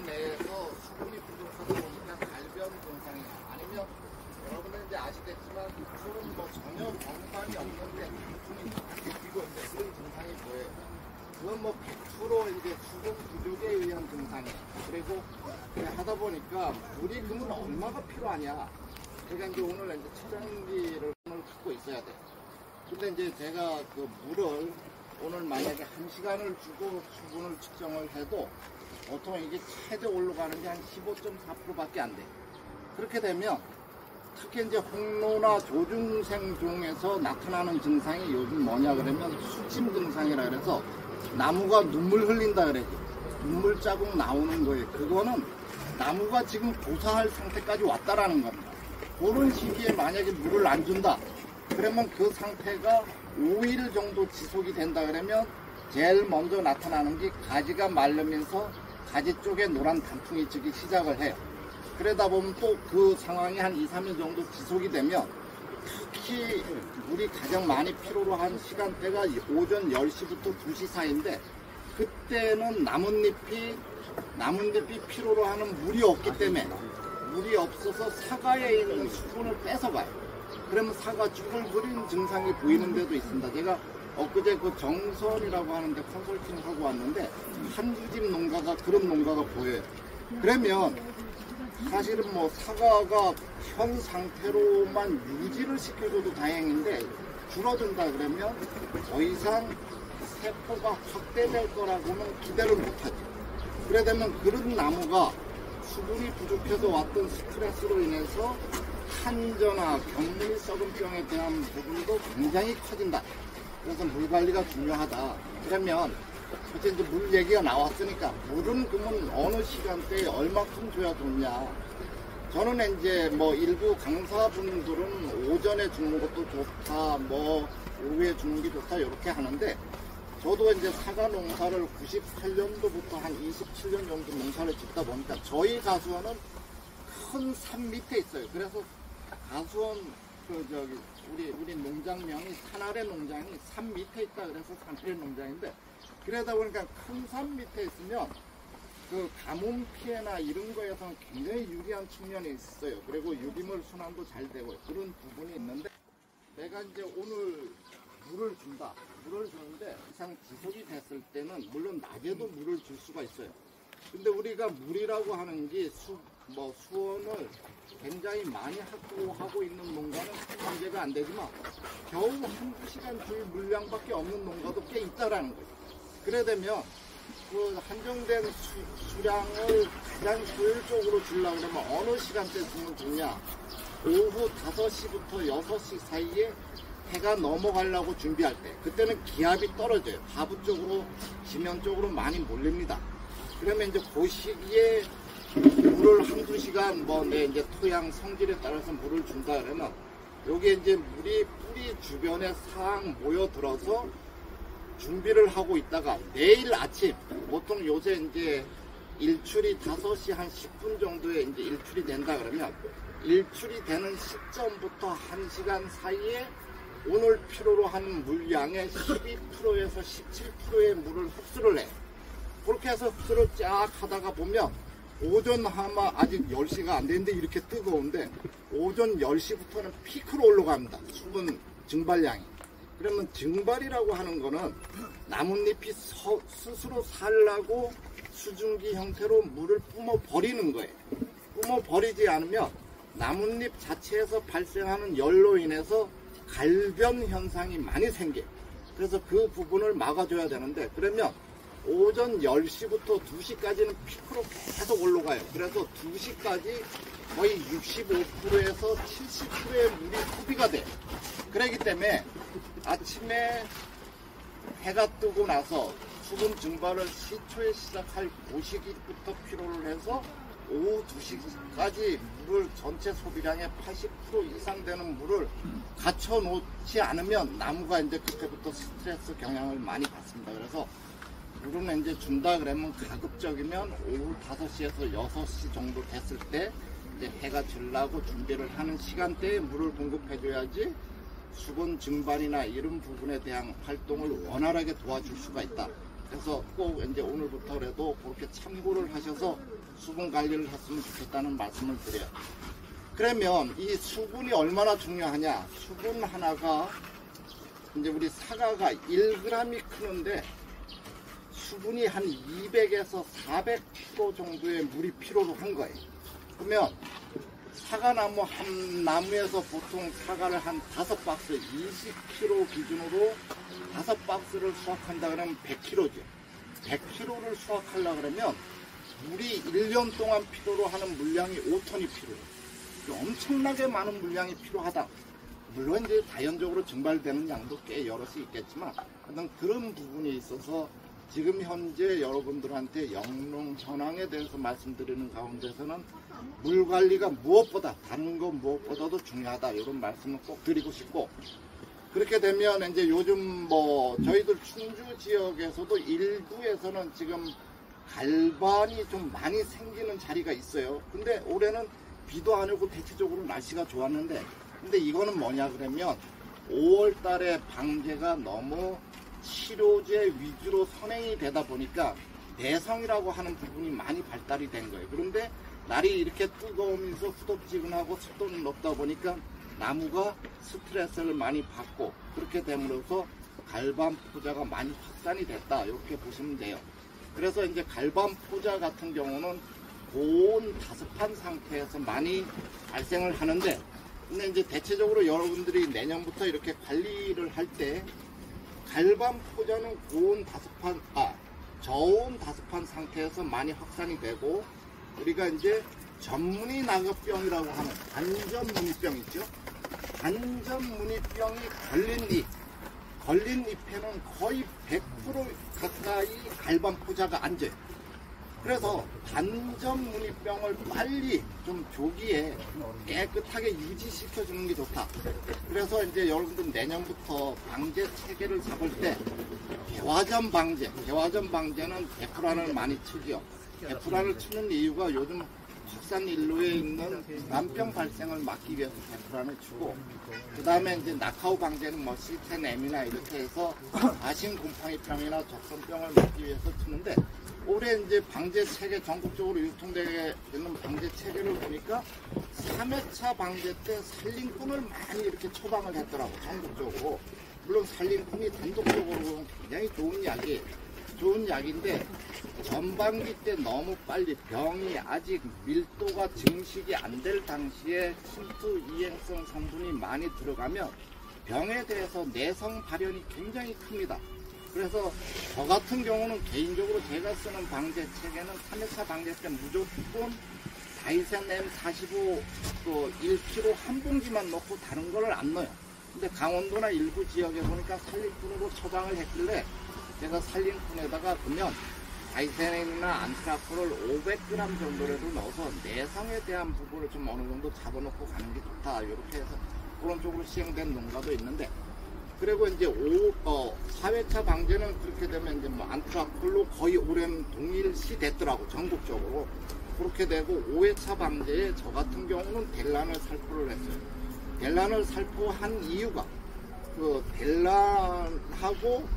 내에서 수분이 부족하다 보니까 갈변 증상이나 아니면 여러분은 이제 아시겠지만 술은 뭐 전혀 병상이 없는데 통이 느끼고 이제 그런 증상이 보여요. 그건 뭐 100% 이제 수분 부족에 의한 증상이에요. 그리고 하다 보니까 물이 그러면 얼마가 필요하냐. 그러니까 이제 오늘 이제 촬영기를 갖고 있어야 돼. 근데 이제 제가 그 물을 오늘 만약에 1시간을 주고 수분을 측정을 해도 보통 이게 최대 올라가는 게 한 15.4%밖에 안 돼. 그렇게 되면 특히 이제 홍로나 조중생 중에서 나타나는 증상이 요즘 뭐냐 그러면 수침 증상이라 그래서 나무가 눈물 흘린다 그래요. 눈물 자국 나오는 거예요. 그거는 나무가 지금 고사할 상태까지 왔다라는 겁니다. 그런 시기에 만약에 물을 안 준다. 그러면 그 상태가 5일 정도 지속이 된다 그러면 제일 먼저 나타나는 게 가지가 마르면서 가지 쪽에 노란 단풍이 지기 시작을 해요. 그러다 보면 또 그 상황이 한 2, 3일 정도 지속이 되면 특히 물이 가장 많이 필요로 한 시간대가 오전 10시부터 2시 사이인데 그때는 나뭇잎이 필요로 하는 물이 없기 때문에 물이 없어서 사과에 있는 수분을 뺏어가요. 그러면 사과 쭈글거리는 증상이 보이는 데도 있습니다. 제가 엊그제 그 정선이라고 하는데 컨설팅 하고 왔는데 한두 집 농가가 그런 농가가 보여요. 그러면 사실은 뭐 사과가 현 상태로만 유지를 시켜줘도 다행인데 줄어든다 그러면 더 이상 세포가 확대될 거라고는 기대를 못하죠. 그래 되면 그런 나무가 수분이 부족해서 왔던 스트레스로 인해서 한저나 경미 썩은병에 대한 부분도 굉장히 커진다. 그래서 물 관리가 중요하다. 그러면 그때 이제 물 얘기가 나왔으니까 물은 그러면 어느 시간대에 얼마큼 줘야 좋냐. 저는 이제 뭐 일부 강사분들은 오전에 주는 것도 좋다, 뭐 오후에 주는 게 좋다 이렇게 하는데 저도 이제 사과 농사를 98년도부터 한 27년 정도 농사를 짓다 보니까 저희 가수원은 큰 산 밑에 있어요. 그래서 가수원 우리 농장명이 산 아래 농장이 산 밑에 있다 그래서 산 아래 농장인데 그러다 보니까 큰 산 밑에 있으면 그 가뭄 피해나 이런 거에서는 굉장히 유리한 측면이 있어요. 그리고 유기물 순환도 잘 되고 그런 부분이 있는데 내가 이제 오늘 물을 준다. 물을 주는데 이상 지속이 됐을 때는 물론 낮에도 물을 줄 수가 있어요. 근데 우리가 물이라고 하는 게 수원을 굉장히 많이 확보하고 있는 농가는 문제가 안 되지만 겨우 한두 시간 줄 물량밖에 없는 농가도 꽤 있다라는 거예요. 그래 되면 그 한정된 수량을 가장 효율적으로 주려고 그러면 어느 시간대 주면 좋냐. 오후 5시부터 6시 사이에 해가 넘어가려고 준비할 때 그때는 기압이 떨어져요. 하부 쪽으로 지면 쪽으로 많이 몰립니다. 그러면 이제 그 시기에 물을 한두 시간 이제 토양 성질에 따라서 물을 준다 그러면 여기에 이제 물이 뿌리 주변에 싹 모여들어서 준비를 하고 있다가 내일 아침 보통 요새 이제 일출이 5시 한 10분 정도에 이제 일출이 된다 그러면 일출이 되는 시점부터 1시간 사이에 오늘 필요로 하는 물량의 12%에서 17%의 물을 흡수를 해. 그렇게 해서 흡수를 쫙 하다가 보면 오전 아마 아직 10시가 안 되는데 이렇게 뜨거운데 오전 10시부터는 피크로 올라갑니다. 수분 증발량이. 그러면 증발이라고 하는 거는 나뭇잎이 스스로 살라고 수증기 형태로 물을 뿜어 버리는 거예요. 뿜어 버리지 않으면 나뭇잎 자체에서 발생하는 열로 인해서 갈변 현상이 많이 생겨요. 그래서 그 부분을 막아줘야 되는데 그러면 오전 10시부터 2시까지는 피크로 계속 올라가요. 그래서 2시까지 거의 65%에서 70%의 물이 소비가 돼요. 그렇기 때문에 아침에 해가 뜨고 나서 수분 증발을 시초에 시작할 그 시기부터 필요를 해서 오후 2시까지 물을 전체 소비량의 80% 이상 되는 물을 갖춰 놓지 않으면 나무가 이제 그때부터 스트레스 경향을 많이 받습니다. 그래서 물은 이제 준다 그러면 가급적이면 오후 5시에서 6시 정도 됐을 때 이제 해가 질라고 준비를 하는 시간대에 물을 공급해 줘야지 수분 증발이나 이런 부분에 대한 활동을 원활하게 도와줄 수가 있다. 그래서 꼭 이제 오늘부터라도 그렇게 참고를 하셔서 수분 관리를 했으면 좋겠다는 말씀을 드려요. 그러면 이 수분이 얼마나 중요하냐? 수분 하나가 이제 우리 사과가 1g이 크는데 수분이 한 200에서 400kg 정도의 물이 필요로 한 거예요. 그러면 사과나무 한 나무에서 보통 사과를 한 5박스 20kg 기준으로 5박스를 수확한다 그러면 100kg죠. 100kg를 수확하려고 그러면 물이 1년 동안 필요로 하는 물량이 5톤이 필요해요. 엄청나게 많은 물량이 필요하다. 물론 이제 자연적으로 증발되는 양도 꽤 여럿이 있겠지만 그런 부분이 있어서 지금 현재 여러분들한테 영농 현황에 대해서 말씀드리는 가운데서는 물 관리가 무엇보다 다른 건 무엇보다도 중요하다 이런 말씀을 꼭 드리고 싶고, 그렇게 되면 이제 요즘 뭐 저희들 충주 지역에서도 일부에서는 지금 갈반이 좀 많이 생기는 자리가 있어요. 근데 올해는 비도 안 오고 대체적으로 날씨가 좋았는데, 근데 이거는 뭐냐 그러면 5월 달에 방제가 너무 치료제 위주로 선행이 되다 보니까 내성이라고 하는 부분이 많이 발달이 된 거예요. 그런데 날이 이렇게 뜨거우면서 후덥지근하고 습도는 높다 보니까 나무가 스트레스를 많이 받고, 그렇게 됨으로써 갈반 포자가 많이 확산이 됐다 이렇게 보시면 돼요. 그래서 이제 갈반 포자 같은 경우는 고온 다습한 상태에서 많이 발생을 하는데, 근데 이제 대체적으로 여러분들이 내년부터 이렇게 관리를 할 때 갈반 포자는 저온 다습한 상태에서 많이 확산이 되고, 우리가 이제 전무늬 낙엽병이라고 하는 단전무늬병 있죠. 단전무늬병이 걸린 잎에는 거의 100% 가까이 갈반 포자가 앉아요. 그래서 단전무늬병을 빨리 좀 조기에 깨끗하게 유지시켜 주는 게 좋다. 그래서 이제 여러분들 내년부터 방제 체계를 잡을 때 개화전 방제는 베프란을 많이 치죠. 베프란을 치는 이유가 요즘 확산일로에 있는 난병 발생을 막기 위해서 베프란을 치고, 그 다음에 이제 낙하우 방제는 뭐 시텐엠이나 이렇게 해서 아신 곰팡이병이나 적선병을 막기 위해서 치는데, 올해 이제 방제 체계 전국적으로 유통되게 되는 방제 체계를 보니까 3회차 방제 때 산림꾼을 많이 이렇게 처방을 했더라고, 전국적으로. 물론 산림꾼이 단독적으로 굉장히 좋은 약인데 전반기 때 너무 빨리 병이 아직 밀도가 증식이 안 될 당시에 침투 이행성 성분이 많이 들어가면 병에 대해서 내성 발현이 굉장히 큽니다. 그래서 저 같은 경우는 개인적으로 제가 쓰는 방제 체계는 3회차 방제 때 무조건 다이센엠 45 1kg 한 봉지만 넣고 다른 거를 안 넣어요. 근데 강원도나 일부 지역에 보니까 산림꾼으로 처방을 했길래 제가 산림꾼에다가 그러면 다이센엠이나 안트라콜을 500g 정도라도 넣어서 내성에 대한 부분을 좀 어느 정도 잡아놓고 가는 게 좋다, 이렇게 해서 그런 쪽으로 시행된 농가도 있는데, 그리고 이제 4회차 방제는 그렇게 되면 이제 뭐 안트라콜로 거의 올해는 동일시 됐더라고, 전국적으로. 그렇게 되고 5회차 방제에 저 같은 경우는 델란을 살포를 했어요. 델란을 살포한 이유가 그 델란하고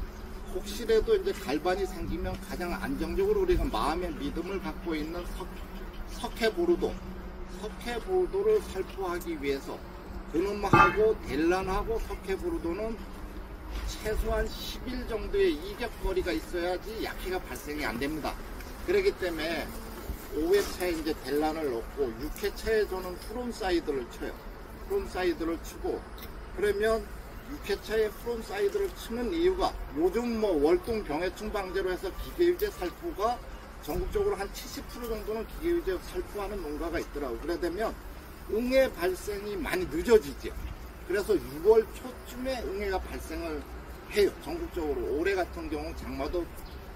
혹시라도 이제 갈반이 생기면 가장 안정적으로 우리가 마음의 믿음을 갖고 있는 석회보르도를 살포하기 위해서 그놈하고 델란하고 석회보르도는 최소한 10일 정도의 이격거리가 있어야지 약해가 발생이 안 됩니다. 그렇기 때문에 5회차에 이제 델란을 넣고 6회차에 저는 프론사이드를 쳐요. 프론사이드를 치고, 그러면 6회차에 프론사이드를 치는 이유가 요즘 뭐 월동 병해충 방제로 해서 기계유제 살포가 전국적으로 한 70% 정도는 기계유제 살포하는 농가가 있더라고요. 그래 되면 응애 발생이 많이 늦어지죠. 그래서 6월 초쯤에 응애가 발생을 해요, 전국적으로. 올해 같은 경우 장마도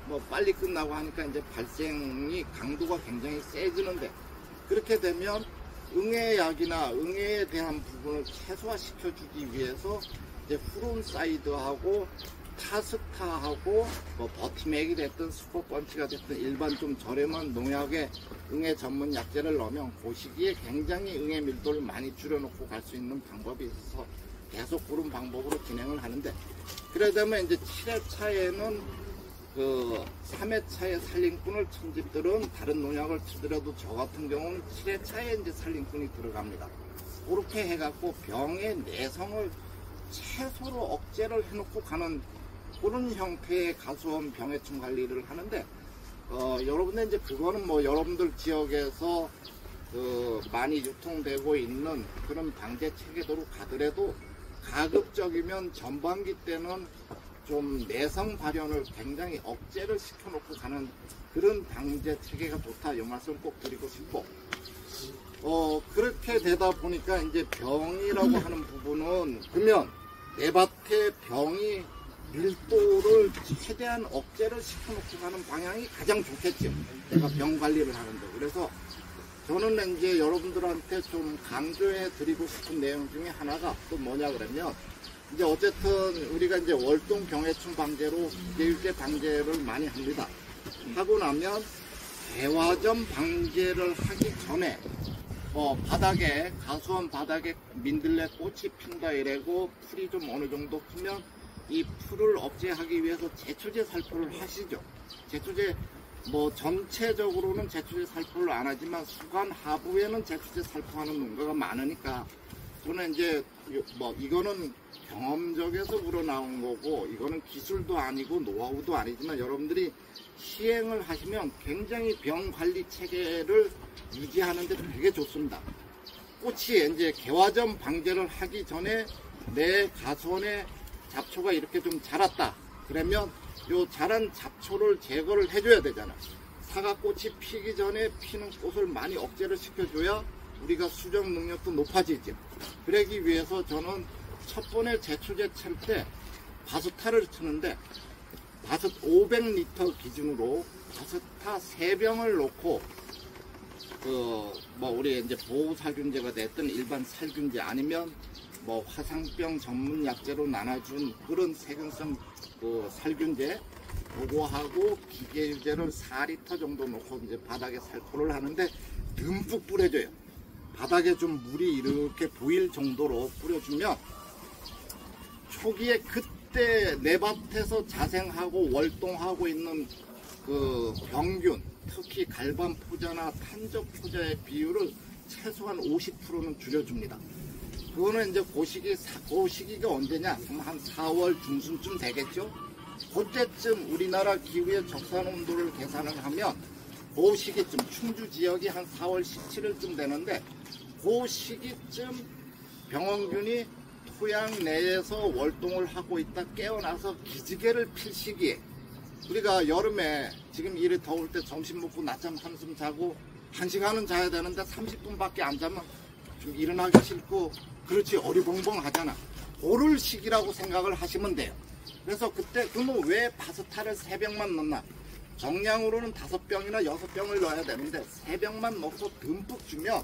뭐 빨리 끝나고 하니까 이제 발생이 강도가 굉장히 세지는데, 그렇게 되면 응애약이나 응애에 대한 부분을 최소화시켜주기 위해서 이제 프론사이드하고 타스타하고 뭐 버티맥이 됐든 스포펀치가 됐든 일반 좀 저렴한 농약에 응애 전문 약제를 넣으면 그 시기에 굉장히 응애 밀도를 많이 줄여놓고 갈 수 있는 방법이 있어서 계속 그런 방법으로 진행을 하는데, 그래 되면 이제 7회차에는 그 3회차에 살림꾼을 친 집들은 다른 농약을 치더라도 저 같은 경우는 7회차에 이제 살림꾼이 들어갑니다. 그렇게 해갖고 병의 내성을 최소로 억제를 해놓고 가는 그런 형태의 가수원 병해충 관리를 하는데, 여러분들 이제 그거는 뭐 여러분들 지역에서 많이 유통되고 있는 그런 방제 체계도로 가더라도 가급적이면 전반기 때는 좀 내성 발현을 굉장히 억제를 시켜놓고 가는 그런 방제 체계가 좋다, 이 말씀 꼭 드리고 싶고, 그렇게 되다 보니까 이제 병이라고 하는 부분은 그러면 내 밭에 병이 밀도를 최대한 억제를 시켜놓고 가는 방향이 가장 좋겠죠. 내가 병 관리를 하는데. 그래서 저는 이제 여러분들한테 좀 강조해 드리고 싶은 내용 중에 하나가 또 뭐냐 그러면, 이제 어쨌든 우리가 이제 월동 병해충 방제로 기계유제 방제를 많이 합니다. 하고 나면 개화점 방제를 하기 전에 바닥에, 가수원 바닥에 민들레 꽃이 핀다 이래고 풀이 좀 어느 정도 크면 이 풀을 억제하기 위해서 제초제 살포를 하시죠. 제초제 전체적으로는 제초제 살포를 안 하지만 수간 하부에는 제초제 살포하는 농가가 많으니까, 저는 이제 이거는 경험적에서 우러나온 거고, 이거는 기술도 아니고 노하우도 아니지만 여러분들이 시행을 하시면 굉장히 병 관리 체계를 유지하는데 되게 좋습니다. 꽃이 이제 개화점 방제를 하기 전에 내 가수원에 잡초가 이렇게 좀 자랐다 그러면 요 자란 잡초를 제거를 해줘야 되잖아. 사과꽃이 피기 전에 피는 꽃을 많이 억제를 시켜줘야 우리가 수정 능력도 높아지죠. 그러기 위해서 저는 첫 번에 제초제 칠 때 바스타를 치는데, 바스 500리터 기준으로 바스타 3병을 놓고 우리 이제 보호살균제가 됐든 일반 살균제 아니면 화상병 전문 약제로 나눠준 그런 세균성 살균제 그거하고 기계유제를 4리터 정도 놓고 이제 바닥에 살포를 하는데 듬뿍 뿌려줘요. 바닥에 좀 물이 이렇게 보일 정도로 뿌려주면 초기에 그때 내 밭에서 자생하고 월동하고 있는 그 병균, 특히 갈반 포자나 탄적 포자의 비율을 최소한 50%는 줄여줍니다. 그거는 이제 그 시기가 언제냐? 한 4월 중순쯤 되겠죠? 그때쯤 우리나라 기후의 적산 온도를 계산을 하면 그 시기쯤, 충주 지역이 한 4월 17일쯤 되는데, 그 시기쯤 병원균이 토양 내에서 월동을 하고 있다 깨어나서 기지개를 필 시기에, 우리가 여름에 지금 이래 더울 때 점심 먹고 낮잠 한숨 자고 1시간은 자야 되는데 30분밖에 안 자면 좀 일어나기 싫고 그렇지 어리벙벙 하잖아. 그럴 시기라고 생각을 하시면 돼요. 그래서 그때 그러면 왜 바스타를 3병만 넣나? 정량으로는 5병이나 6병을 넣어야 되는데 3병만 넣고 듬뿍 주면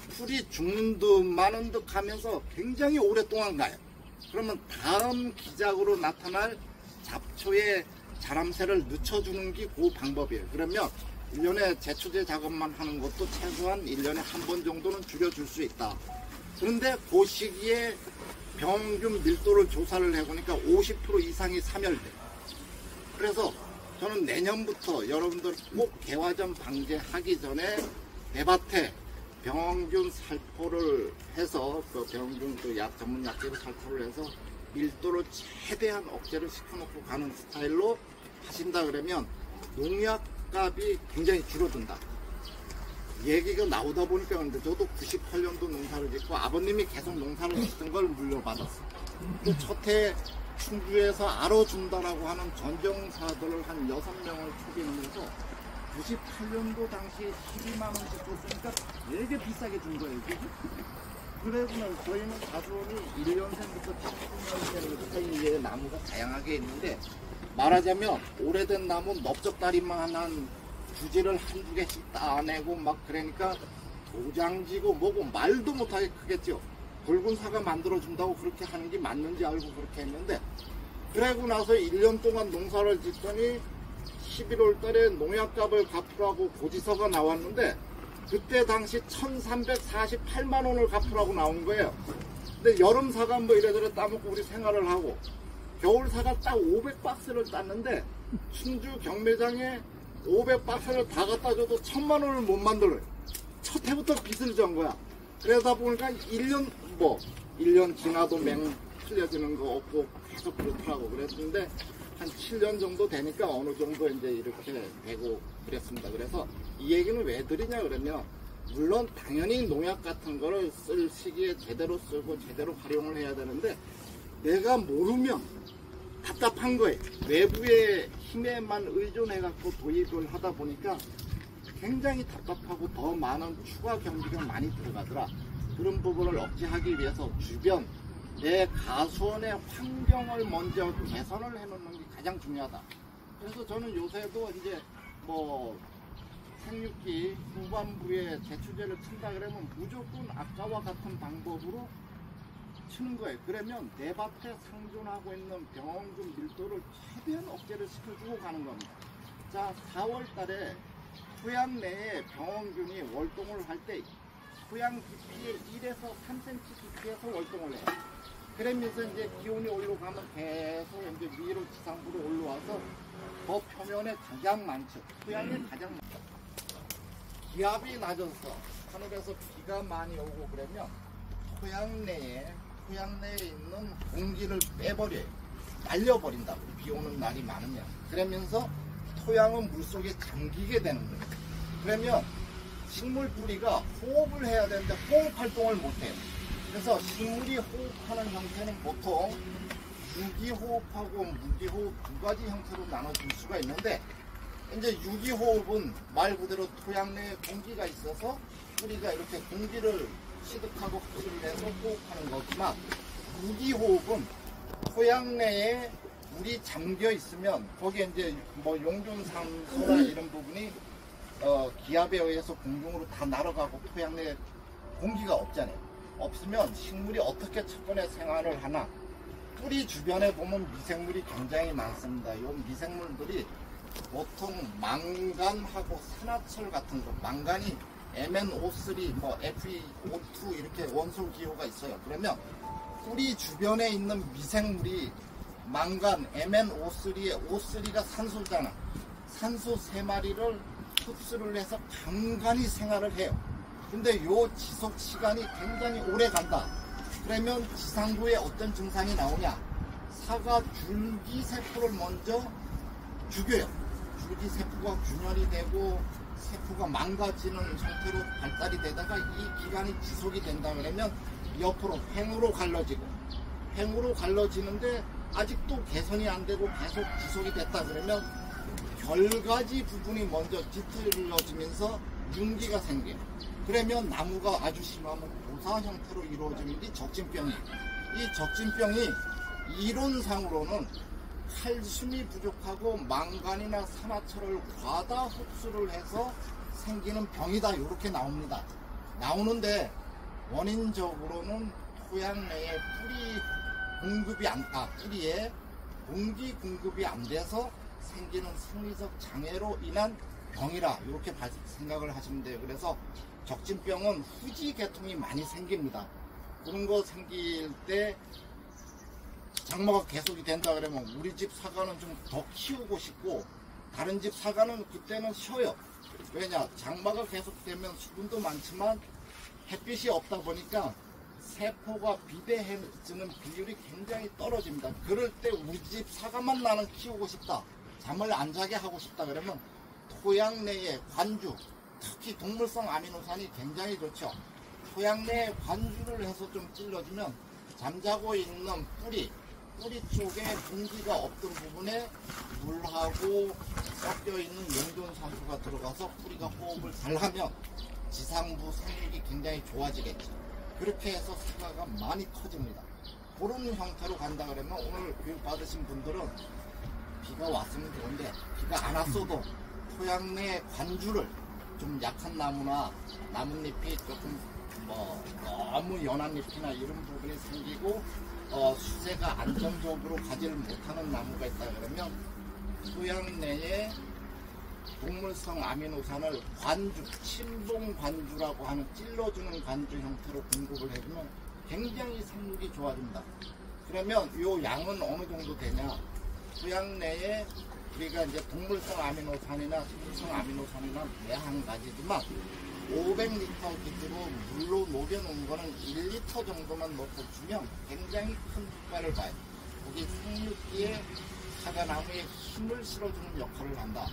풀이 죽는 듯 마는 듯 하면서 굉장히 오랫동안 가요. 그러면 다음 기작으로 나타날 잡초의 자람새를 늦춰주는 게 그 방법이에요. 그러면 1년에 제초제 작업만 하는 것도 최소한 1년에 한 번 정도는 줄여줄 수 있다. 그런데 그 시기에 병균 밀도를 조사를 해보니까 50% 이상이 사멸돼. 그래서 저는 내년부터 여러분들 꼭 개화점 방제하기 전에 내 밭에 병균 살포를 해서 그 병균 그 약 전문 약제로 살포를 해서 밀도를 최대한 억제를 시켜놓고 가는 스타일로 하신다 그러면 농약값이 굉장히 줄어든다. 얘기가 나오다 보니까 근데 저도 98년도 농사를 짓고 아버님이 계속 농사를 짓던 걸 물려받았어요. 또 첫해 충주에서 알아준다라고 하는 전정사들을 한 6명을 초빙하면서 98년도 당시에 12만원씩 줬으니까 되게 비싸게 준 거예요. 그래서 저희는 가수원이 1년생부터 19년생부터 이제 나무가 다양하게 있는데, 말하자면 오래된 나무 넓적다리만 한 주지를 한두 개씩 따내고 막 그러니까 도장지고 뭐고 말도 못하게 크겠죠. 붉은 사과 만들어준다고 그렇게 하는 게 맞는지 알고 그렇게 했는데, 그러고 나서 1년 동안 농사를 짓더니 11월 달에 농약값을 갚으라고 고지서가 나왔는데 그때 당시 1348만 원을 갚으라고 나온 거예요. 근데 여름 사과 뭐 이래저래 따먹고 우리 생활을 하고 겨울 사과 딱 500박스를 땄는데 춘주 경매장에 500박스를 다 갖다 줘도 1000만 원을 못 만들어요. 첫 해부터 빚을 진 거야. 그러다 보니까 1년 지나도 맹 틀려지는 거 없고 계속 그렇더라고. 그랬는데 한 7년 정도 되니까 어느 정도 이제 이렇게 되고 그랬습니다. 그래서 이 얘기는 왜 드리냐 그러면, 물론 당연히 농약 같은 거를 쓸 시기에 제대로 쓰고 제대로 활용을 해야 되는데, 내가 모르면 답답한 거예요. 외부의 힘에만 의존해갖고 도입을 하다 보니까 굉장히 답답하고 더 많은 추가 경비가 많이 들어가더라. 그런 부분을 억제하기 위해서 주변 내 가수원의 환경을 먼저 개선을 해놓는 게 가장 중요하다. 그래서 저는 요새도 이제 생육기 후반부에 제초제를 친다 그러면 무조건 아까와 같은 방법으로 치는 거예요. 그러면 내 밭에 상존하고 있는 병원균 밀도를 최대한 억제를 시켜주고 가는 겁니다. 자, 4월 달에 토양 내에 병원균이 월동을 할 때 토양 깊이의 1에서 3cm 깊이에서 월동을 해요. 그러면서 이제 기온이 올라가면 계속 이제 위로 지상부로 올라와서 더 표면에 가장 많죠. 토양에 가장 많죠. 기압이 낮아서 하늘에서 비가 많이 오고 그러면 토양 내에 있는 공기를 빼버려요. 날려버린다고. 비 오는 날이 많으면. 그러면서 토양은 물속에 잠기게 되는 거예요. 그러면 식물 뿌리가 호흡을 해야 되는데 호흡 활동을 못해요. 그래서 식물이 호흡하는 형태는 보통 유기호흡하고 무기호흡 두 가지 형태로 나눠질 수가 있는데, 이제 유기호흡은 말 그대로 토양 내에 공기가 있어서 뿌리가 이렇게 공기를 취득하고 흡수를 해서 호흡하는 거지만, 무기호흡은 토양 내에 물이 잠겨 있으면 거기에 이제 용존산소나 이런 부분이 기압에 의해서 공중으로 다 날아가고 토양 내에 공기가 없잖아요. 없으면 식물이 어떻게 첫번에 생활을 하나. 뿌리 주변에 보면 미생물이 굉장히 많습니다. 이 미생물들이 보통 망간하고 산화철 같은 거, 망간이 MnO3, FeO2 이렇게 원소 기호가 있어요. 그러면 뿌리 주변에 있는 미생물이 망간, MnO3에 O3가 산소잖아. 산소 3마리를 흡수를 해서 간간히 생활을 해요. 근데 요 지속 시간이 굉장히 오래 간다. 그러면 지상부에 어떤 증상이 나오냐? 사과 줄기세포를 먼저 죽여요. 줄기세포가 균열이 되고 세포가 망가지는 형태로 발달이 되다가 이 기간이 지속이 된다 그러면 옆으로 횡으로 갈라지고, 횡으로 갈라지는데 아직도 개선이 안 되고 계속 지속이 됐다 그러면 결가지 부분이 먼저 뒤틀어지면서 윤기가 생겨요. 그러면 나무가 아주 심하면 고사 형태로 이루어지는 게 적진병이에요. 이 적진병이 이론상으로는 칼슘이 부족하고 망간이나 산화철을 과다 흡수를 해서 생기는 병이다, 이렇게 나옵니다. 나오는데 원인적으로는 토양 내에 뿌리에 공기 공급이 안 돼서 생기는 생리적 장애로 인한 병이라 이렇게 생각을 하시면 돼요. 그래서 적진병은 후지 계통이 많이 생깁니다. 그런 거 생길 때 장마가 계속이 된다 그러면 우리 집 사과는 좀 더 키우고 싶고 다른 집 사과는 그때는 쉬어요. 왜냐? 장마가 계속되면 수분도 많지만 햇빛이 없다 보니까 세포가 비대해지는 비율이 굉장히 떨어집니다. 그럴 때 우리 집 사과만 나는 키우고 싶다, 잠을 안 자게 하고 싶다 그러면 토양 내에 관주, 특히 동물성 아미노산이 굉장히 좋죠. 토양 내에 관주를 해서 좀 찔러주면 잠자고 있는 뿌리 쪽에 공기가 없던 부분에 물하고 섞여 있는 용존산소가 들어가서 뿌리가 호흡을 잘 하면 지상부 생육이 굉장히 좋아지겠죠. 그렇게 해서 사과가 많이 커집니다. 그런 형태로 간다 그러면 오늘 교육 받으신 분들은 비가 왔으면 좋은데 비가 안 왔어도 토양 내 관주를 좀 약한 나무나 나뭇잎이 조금 너무 연한 잎이나 이런 부분이 생기고 수세가 안정적으로 가지를 못하는 나무가 있다 그러면 토양 내에 동물성 아미노산을 관주, 침봉 관주라고 하는 찔러주는 관주 형태로 공급을 해주면 굉장히 생육이 좋아집니다. 그러면 이 양은 어느 정도 되냐? 토양 내에 우리가 이제 동물성 아미노산이나 식물성 아미노산이나 한 가지지만 500리터 기준으로 물로 녹여놓은 거는 1리터 정도만 넣고 주면 굉장히 큰 효과를 봐요. 거기 생육기에 사과나무에 힘을 실어주는 역할을 한다.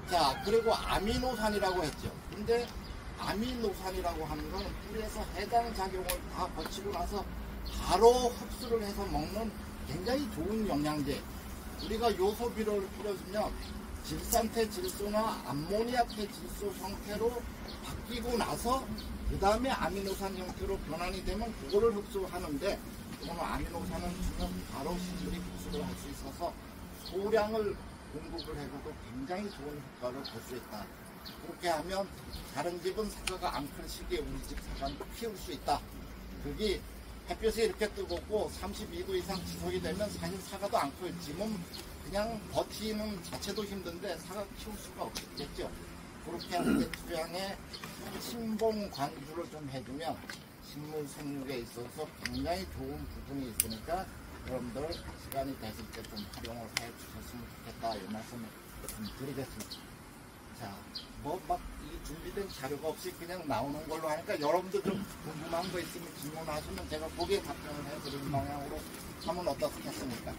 자, 그리고 아미노산이라고 했죠. 근데 아미노산이라고 하는 건 뿌리에서 해당 작용을 다 거치고 나서 바로 흡수를 해서 먹는 굉장히 좋은 영양제. 우리가 요소비료를 뿌려주면 질산태 질소나 암모니아태 질소 형태로 바뀌고 나서 그 다음에 아미노산 형태로 변환이 되면 그거를 흡수하는데, 이거는 아미노산은 주면 바로 식물이 흡수를 할 수 있어서 소량을 공급을 해줘도 굉장히 좋은 효과를 볼 수 있다. 그렇게 하면 다른 집은 사과가 안 클 시기에 우리 집 사과는 키울 수 있다. 그게 햇볕이 이렇게 뜨겁고 32도 이상 지속이 되면 사실 사과도 안 커요. 지금 그냥 버티는 자체도 힘든데 사과 키울 수가 없겠죠. 그렇게 하는데 투량의 침봉 관주를 좀 해주면 식물 생육에 있어서 굉장히 좋은 부분이 있으니까 여러분들 시간이 되실 때 좀 활용을 해 주셨으면 좋겠다, 이 말씀을 좀 드리겠습니다. 자, 뭐 막 이 준비된 자료가 없이 그냥 나오는 걸로 하니까 여러분들 좀 궁금한 거 있으면 질문하시면 제가 거기에 답변을 해드리는 방향으로 하면 어떻겠습니까?